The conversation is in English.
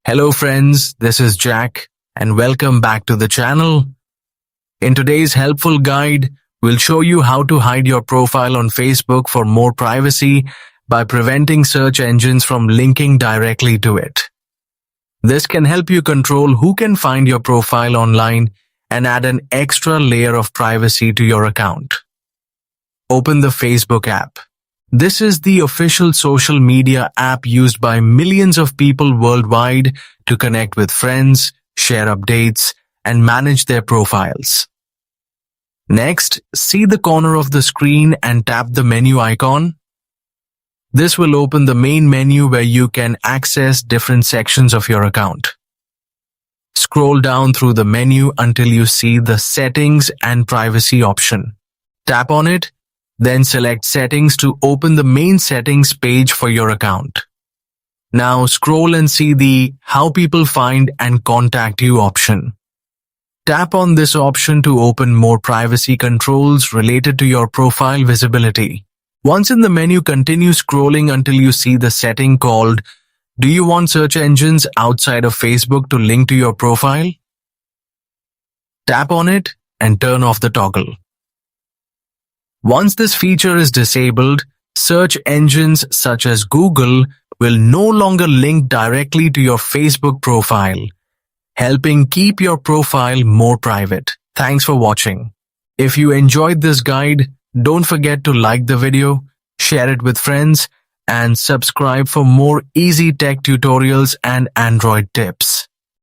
Hello friends, this is Jack and welcome back to the channel. In today's helpful guide, we'll show you how to hide your profile on Facebook for more privacy by preventing search engines from linking directly to it. This can help you control who can find your profile online and add an extra layer of privacy to your account. Open the Facebook app. This is the official social media app used by millions of people worldwide to connect with friends, share updates, and manage their profiles. Next, see the corner of the screen and tap the menu icon. This will open the main menu where you can access different sections of your account. Scroll down through the menu until you see the Settings and Privacy option. Tap on it. Then select Settings to open the main settings page for your account. Now scroll and see the How People Find and Contact You option. Tap on this option to open more privacy controls related to your profile visibility. Once in the menu, continue scrolling until you see the setting called Do you want search engines outside of Facebook to link to your profile? Tap on it and turn off the toggle. Once this feature is disabled, search engines such as Google will no longer link directly to your Facebook profile, helping keep your profile more private. Thanks for watching. If you enjoyed this guide, don't forget to like the video, share it with friends, and subscribe for more easy tech tutorials and Android tips.